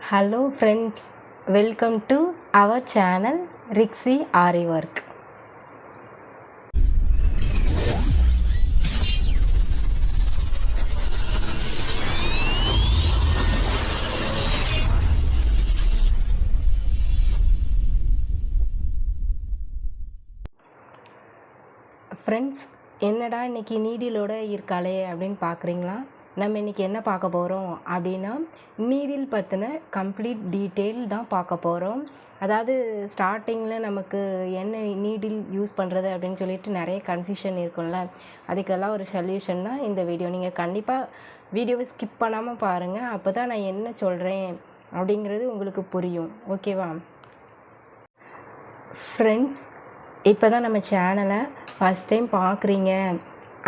Hello friends, welcome to our channel Rixi Ari Work. Friends, என்னடா இன்றைக்கி நீடிலோட இருக்காளே அப்படின்னு பார்க்குறீங்களா? நம்ம இன்றைக்கி என்ன பார்க்க போகிறோம் அப்படின்னா, நீடில் பற்றின கம்ப்ளீட் டீட்டெயில் தான் பார்க்க போகிறோம். அதாவது ஸ்டார்டிங்கில் நமக்கு என்ன நீடில் யூஸ் பண்ணுறது அப்படின்னு சொல்லிட்டு நிறைய கன்ஃபியூஷன் இருக்கும்ல, அதுக்கெல்லாம் ஒரு சொல்யூஷன் தான் இந்த வீடியோ. நீங்கள் கண்டிப்பாக வீடியோவை ஸ்கிப் பண்ணாமல் பாருங்கள், அப்போ தான் நான் என்ன சொல்கிறேன் அப்படிங்கிறது உங்களுக்கு புரியும். ஓகேவா ஃப்ரெண்ட்ஸ்? இப்போ தான் நம்ம சேனலை ஃபஸ்ட் டைம் பார்க்குறீங்க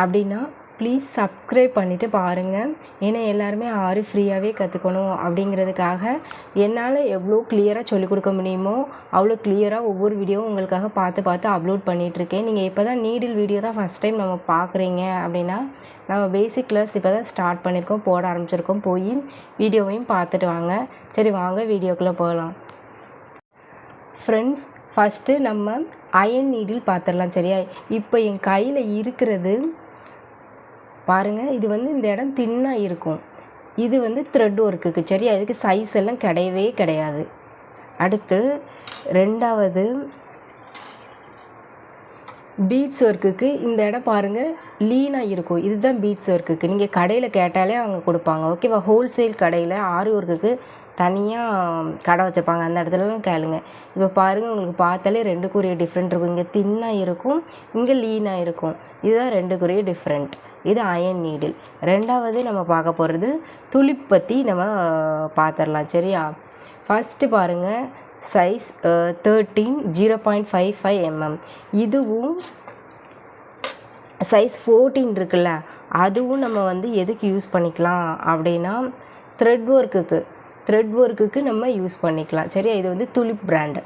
அப்படின்னா ப்ளீஸ் சப்ஸ்கிரைப் பண்ணிவிட்டு பாருங்கள். ஏன்னா எல்லாருமே ஆரி ஃப்ரீயாகவே கற்றுக்கணும் அப்படிங்கிறதுக்காக என்னால் எவ்வளோ கிளியராக சொல்லிக் கொடுக்க முடியுமோ அவ்வளோ கிளியராக ஒவ்வொரு வீடியோவும் உங்களுக்காக பார்த்து அப்லோட் பண்ணிகிட்ருக்கேன். நீங்கள் இப்போ தான் நீடில் வீடியோ தான் ஃபஸ்ட் டைம் நம்ம பார்க்குறீங்க அப்படின்னா, நம்ம பேசிக் கிளாஸ் இப்போ தான் ஸ்டார்ட் பண்ணியிருக்கோம், போட ஆரம்பிச்சிருக்கோம். போய் வீடியோவையும் பார்த்துட்டு வாங்க. சரி, வாங்க வீடியோக்குள்ளே போகலாம். ஃப்ரெண்ட்ஸ், ஃபஸ்ட்டு நம்ம அயன் நீடில் பார்த்துடலாம். சரியா? இப்போ என் கையில் இருக்கிறது பாருங்கள், இது வந்து இந்த இடம் தின்னாக இருக்கும். இது வந்து த்ரெட் ஒர்க்குக்கு. சரியா? இதுக்கு சைஸ் எல்லாம் கிடையவே கிடையாது. அடுத்து ரெண்டாவது பீட்ஸ் ஒர்க்குக்கு இந்த இடம் பாருங்கள் லீனாக இருக்கும். இதுதான் பீட்ஸ் ஒர்க்குக்கு. நீங்கள் கடையில் கேட்டாலே அவங்க கொடுப்பாங்க. ஓகேவா? ஹோல்சேல் கடையில் ஆரி ஒர்க்குக்கு தனியாக கடை வச்சுருப்பாங்க, அந்த இடத்துலலாம் கேளுங்க. இப்போ பாருங்கள், உங்களுக்கு பார்த்தாலே ரெண்டுக்குரிய டிஃப்ரெண்ட் இருக்கும். இங்கே தின்னாக இருக்கும், இங்கே லீனாக இருக்கும். இதுதான் ரெண்டுக்குரிய டிஃப்ரெண்ட். இது அயன் நீடில். ரெண்டாவது நம்ம பார்க்க போகிறது துளிப் பற்றி நம்ம பார்த்துடலாம். சரியா? ஃபஸ்ட்டு பாருங்கள், சைஸ் 13 0.55 mm. இதுவும் சைஸ் 14 இருக்குல்ல, அதுவும் நம்ம வந்து எதுக்கு யூஸ் பண்ணிக்கலாம் அப்படின்னா த்ரெட் ஒர்க்குக்கு நம்ம யூஸ் பண்ணிக்கலாம். சரியா? இது வந்து துளிப் பிராண்டு.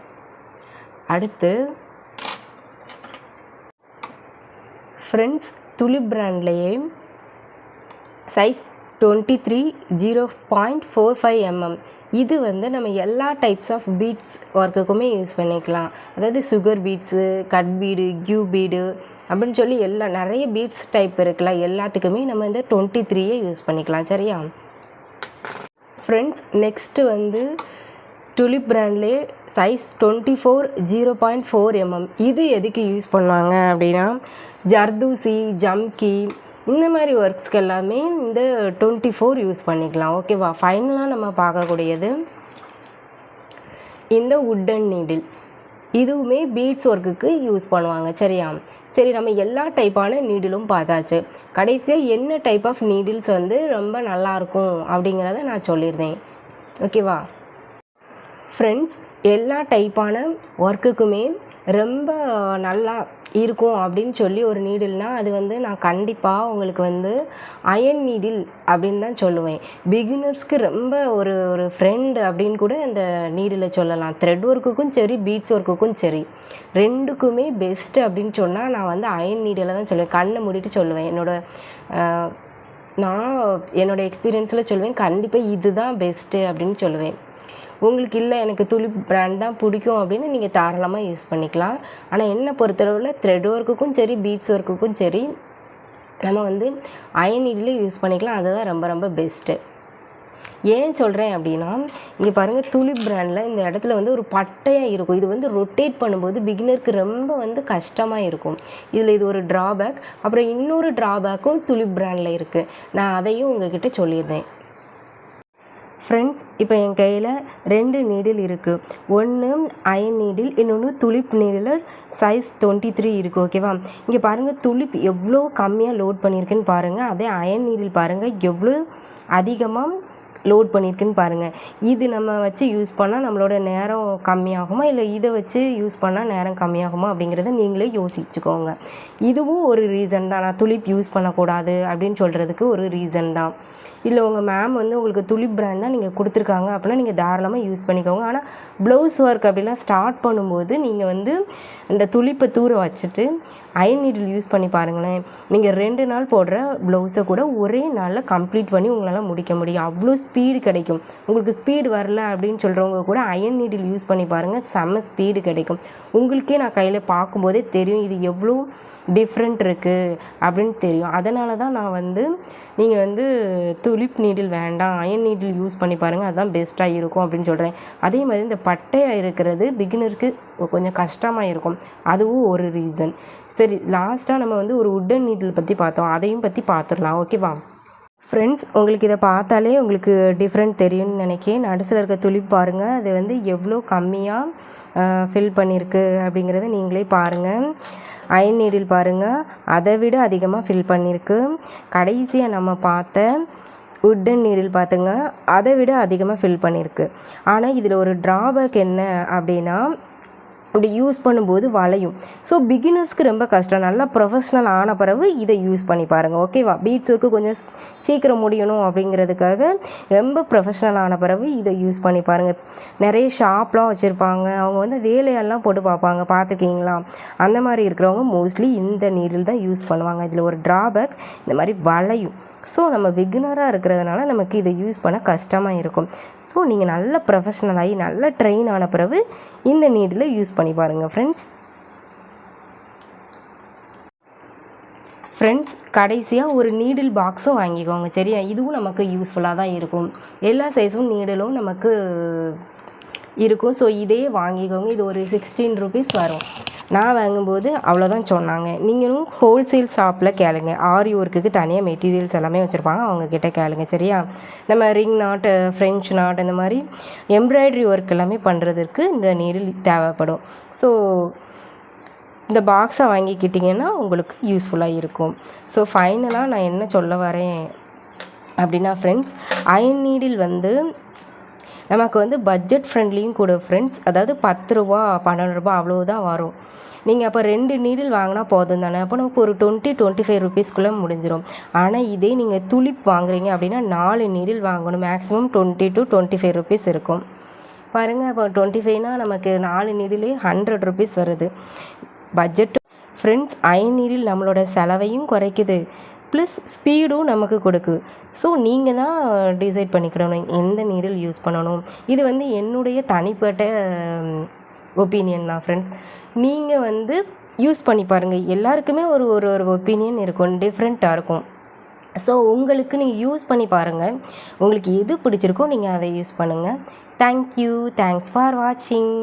அடுத்து ஃப்ரெண்ட்ஸ், துளிப் பிராண்ட்லேயே சைஸ் 23 0.45 mm. இது வந்து நம்ம எல்லா டைப்ஸ் ஆஃப் பீட்ஸ் ஒர்க்குக்குமே யூஸ் பண்ணிக்கலாம். அதாவது sugar beads, cut bead, cube bead அப்படின்னு சொல்லி நிறைய பீட்ஸ் டைப் இருக்குல்ல, எல்லாத்துக்குமே நம்ம இந்த 23 யூஸ் பண்ணிக்கலாம். சரியா ஃப்ரெண்ட்ஸ்? நெக்ஸ்ட்டு வந்து துளிப் பிராண்ட்லேயே சைஸ் 24 0.4 mm. இது எதுக்கு யூஸ் பண்ணுவாங்க அப்படின்னா, ஜர்தூசி, ஜம்கி இந்த மாதிரி ஒர்க்ஸ்க்கு எல்லாமே இந்த 24 யூஸ் பண்ணிக்கலாம். ஓகேவா? ஃபைனலாக நம்ம பார்க்கக்கூடியது இந்த வுட்டன் நீடில். இதுவுமே பீட்ஸ் ஒர்க்குக்கு யூஸ் பண்ணுவாங்க. சரியா? சரி, நம்ம எல்லா டைப்பான நீடிலும் பார்த்தாச்சு. கடைசியாக என்ன டைப் ஆஃப் நீடில்ஸ் வந்து ரொம்ப நல்லாயிருக்கும் அப்படிங்கிறத நான் சொல்லியிருந்தேன். ஓகேவா ஃப்ரெண்ட்ஸ்? எல்லா டைப்பான ஒர்க்குக்குமே ரொம்ப நல்லா இருக்கும் அப்படின்னு சொல்லி ஒரு நீடில்னால் அது வந்து நான் கண்டிப்பாக உங்களுக்கு வந்து அயன் நீடில் அப்படின்னு தான் சொல்லுவேன். பிகினர்ஸ்க்கு ரொம்ப ஒரு ஃப்ரெண்டு அப்படின்னு கூட இந்த நீடிலை சொல்லலாம். த்ரெட் ஒர்க்குக்கும் சரி, பீட்ஸ் ஒர்க்குக்கும் சரி, ரெண்டுக்குமே பெஸ்ட்டு அப்படின்னு சொன்னால் நான் வந்து அயன் நீடிலை தான் சொல்லுவேன். கண்ணை மூடிட்டு சொல்லுவேன். நான் என்னோடய எக்ஸ்பீரியன்ஸில் சொல்லுவேன், கண்டிப்பாக இது தான் பெஸ்ட்டு அப்படின்னு சொல்லுவேன். உங்களுக்கு இல்லை எனக்கு துளிப் பிராண்ட் தான் பிடிக்கும் அப்படின்னு நீங்கள் தாராளமாக யூஸ் பண்ணிக்கலாம். ஆனால் என்னை பொறுத்தளவில் த்ரெட் ஒர்க்குக்கும் சரி, பீட்ஸ் ஒர்க்குக்கும் சரி, நம்ம வந்து அயன் நீடில் யூஸ் பண்ணிக்கலாம். அதுதான் ரொம்ப ரொம்ப பெஸ்ட்டு. ஏன் சொல்கிறேன் அப்படின்னா, இங்கே பாருங்கள், துளிப் பிராண்டில் இந்த இடத்துல வந்து ஒரு பட்டையாக இருக்கும். இது வந்து ரொட்டேட் பண்ணும்போது பிகினருக்கு ரொம்ப வந்து கஷ்டமாக இருக்கும். இதில் இது ஒரு ட்ராபேக். அப்புறம் இன்னொரு ட்ராபேக்கும் துளிப் பிராண்டில் இருக்குது. நான் அதையும் உங்ககிட்ட சொல்லியிருந்தேன். ஃப்ரெண்ட்ஸ், இப்போ என் கையில் 2 நீடில் இருக்குது. ஒன்று அயன் நீடில், இன்னொன்று துளிப் நீடில் சைஸ் 23 இருக்குது. ஓகேவா? இங்கே பாருங்கள், துளிப் எவ்வளோ கம்மியாக லோட் பண்ணியிருக்குன்னு பாருங்கள். அதே அயன் நீடில் பாருங்கள் எவ்வளோ அதிகமாக லோட் பண்ணியிருக்குன்னு பாருங்கள். இது நம்ம வச்சு யூஸ் பண்ணால் நம்மளோட நேரம் கம்மியாகுமா, இல்லை இதை வச்சு யூஸ் பண்ணால் நேரம் கம்மியாகுமா அப்படிங்கிறத நீங்களே யோசிச்சுக்கோங்க. இதுவும் ஒரு ரீசன் தான். நான் துளிப் யூஸ் பண்ணக்கூடாது அப்படின்னு சொல்கிறதுக்கு ஒரு ரீசன் தான். இல்லை உங்கள் மேம் வந்து உங்களுக்கு துலிப் பிராண்ட் தான் நீங்கள் கொடுத்துருக்காங்க அப்படின்னா நீங்கள் தாராளமாக யூஸ் பண்ணிக்கோங்க. ஆனால் ப்ளவுஸ் ஒர்க் அப்படிலாம் ஸ்டார்ட் பண்ணும்போது நீங்கள் வந்து இந்த துலிப்பை தூர வச்சுட்டு அயன் நீடில் யூஸ் பண்ணி பாருங்களேன். நீங்கள் 2 நாள் போடுற ப்ளவுஸை கூட ஒரே நாளில் கம்ப்ளீட் பண்ணி உங்களால் முடிக்க முடியும். அவ்வளோ ஸ்பீடு கிடைக்கும். உங்களுக்கு ஸ்பீடு வரல அப்படின்னு சொல்கிறவங்க கூட அயன் நீடில் யூஸ் பண்ணி பாருங்கள், செம்ம ஸ்பீடு கிடைக்கும். உங்களுக்கே நான் கையில் பார்க்கும்போதே தெரியும் இது எவ்வளோ டிஃப்ரெண்ட் இருக்குது அப்படின்னு தெரியும். அதனால தான் நான் வந்து நீங்கள் வந்து துலிப் நீடில் வேண்டாம், அயன் நீடில் யூஸ் பண்ணி பாருங்கள், அதுதான் பெஸ்ட்டாக இருக்கும் அப்படின்னு சொல்கிறேன். அதே மாதிரி இந்த பட்டையாக இருக்கிறது பிகினருக்கு கொஞ்சம் கஷ்டமாக இருக்கும், அதுவும் ஒரு ரீசன். சரி, லாஸ்ட்டாக நம்ம வந்து ஒரு உட்டன் நீடில் பற்றி பார்த்தோம், அதையும் பற்றி பார்த்துடலாம். ஓகேவா ஃப்ரெண்ட்ஸ்? உங்களுக்கு இதை பார்த்தாலே உங்களுக்கு டிஃப்ரெண்ட் தெரியும்னு நினைக்கிறேன். நடுசில் இருக்க துலிப் பாருங்கள், அது வந்து எவ்வளோ கம்மியாக ஃபில் பண்ணியிருக்கு அப்படிங்கிறத நீங்களே பாருங்கள். அயன் நீடில் பாருங்கள், அதை விட அதிகமாக ஃபில் பண்ணியிருக்கு. கடைசியாக நம்ம பார்த்த உட்டன் நீடில் பார்த்துங்க, அதை விட அதிகமாக ஃபில் பண்ணியிருக்கு. ஆனால் இதில் ஒரு ட்ராபேக் என்ன அப்படின்னா, இப்படி யூஸ் பண்ணும்போது வளையும். ஸோ பிகினர்ஸ்க்கு ரொம்ப கஷ்டம். நல்லா ப்ரொஃபஷ்னல் ஆன பிறகு இதை யூஸ் பண்ணி பாருங்கள். ஓகேவா? பீட்ஸ் ஒர்க்கு கொஞ்சம் சீக்கிரம் முடியணும் அப்படிங்கிறதுக்காக ரொம்ப ப்ரொஃபஷ்னல் ஆன பிறகு இதை யூஸ் பண்ணி பாருங்கள். நிறைய ஷாப்லாம் வச்சுருப்பாங்க, அவங்க வந்து வேலையெல்லாம் போட்டு பார்ப்பாங்க, பார்த்துருக்கீங்களா? அந்த மாதிரி இருக்கிறவங்க மோஸ்ட்லி இந்த நீடில் தான் யூஸ் பண்ணுவாங்க. இதில் ஒரு ட்ராபேக், இந்த மாதிரி வளையும். ஸோ நம்ம பிகினராக இருக்கிறதுனால நமக்கு இதை யூஸ் பண்ண கஷ்டமாக இருக்கும். ஸோ நீங்கள் நல்ல ப்ரொஃபஷ்னலாகி நல்ல ட்ரெயின் ஆன பிறகு இந்த நீடில் யூஸ் பண்ணி பாருங்கள் ஃப்ரெண்ட்ஸ். கடைசியாக ஒரு நீடில் பாக்ஸும் வாங்கிக்கோங்க, சரியா? இதுவும் நமக்கு யூஸ்ஃபுல்லாக தான் இருக்கும். எல்லா சைஸும் நீடலும் நமக்கு இருக்கும். ஸோ இதே வாங்கிக்கோங்க. இது ஒரு 16 rupees வரும். நான் வாங்கும்போது அவ்வளோதான் சொன்னாங்க. நீங்களும் ஹோல்சேல் ஷாப்பில் கேளுங்க, ஆரி ஒர்க்குக்கு தனியாக மெட்டீரியல்ஸ் எல்லாமே வச்சுருப்பாங்க, அவங்கக்கிட்ட கேளுங்க, சரியா? நம்ம ரிங் நாட், ஃப்ரெஞ்ச் நாட், இந்த மாதிரி எம்ப்ராய்டரி ஒர்க் எல்லாமே பண்ணுறதுக்கு இந்த நீடில் தேவைப்படும். ஸோ இந்த பாக்ஸை வாங்கிக்கிட்டிங்கன்னா உங்களுக்கு யூஸ்ஃபுல்லாக இருக்கும். ஸோ ஃபைனலாக நான் என்ன சொல்ல வரேன் அப்படின்னா ஃப்ரெண்ட்ஸ், அயன் நீடில் வந்து நமக்கு வந்து பட்ஜெட் ஃப்ரெண்ட்லியும் கூட ஃப்ரெண்ட்ஸ். அதாவது 10 ரூபா 12 ரூபா அவ்வளோதான் வரும். நீங்கள் அப்போ 2 நீடில் வாங்கினா போதும் தானே, அப்போ நமக்கு ஒரு 20-25 rupeesக்குள்ளே முடிஞ்சிடும். ஆனால் இதே நீங்கள் துலிப் வாங்குறீங்க அப்படின்னா 4 நீடில் வாங்கணும், மேக்ஸிமம் 20-25 rupees இருக்கும். பாருங்கள், இப்போ 25னா நமக்கு 4 நீடிலே 100 rupees வருது. Budget friends. அயன் நீடில் நம்மளோட செலவையும் குறைக்குது, ப்ளஸ் ஸ்பீடும் நமக்கு கொடுக்கு. ஸோ நீங்கள் தான் டிசைட் பண்ணிக்கிடணும் எந்த நீடில் யூஸ் பண்ணணும். இது வந்து என்னுடைய தனிப்பட்ட ஒப்பீனியன் தான் ஃப்ரெண்ட்ஸ். நீங்கள் வந்து யூஸ் பண்ணி பாருங்கள். எல்லாருக்குமே ஒரு ஒரு ஒரு ஒப்பீனியன் இருக்கும், டிஃப்ரெண்ட்டாக இருக்கும். ஸோ உங்களுக்கு நீங்கள் யூஸ் பண்ணி பாருங்கள், உங்களுக்கு எது பிடிச்சிருக்கோ நீங்கள் அதை யூஸ் பண்ணுங்கள். தேங்க்யூ, தேங்க்ஸ் ஃபார் வாட்சிங்.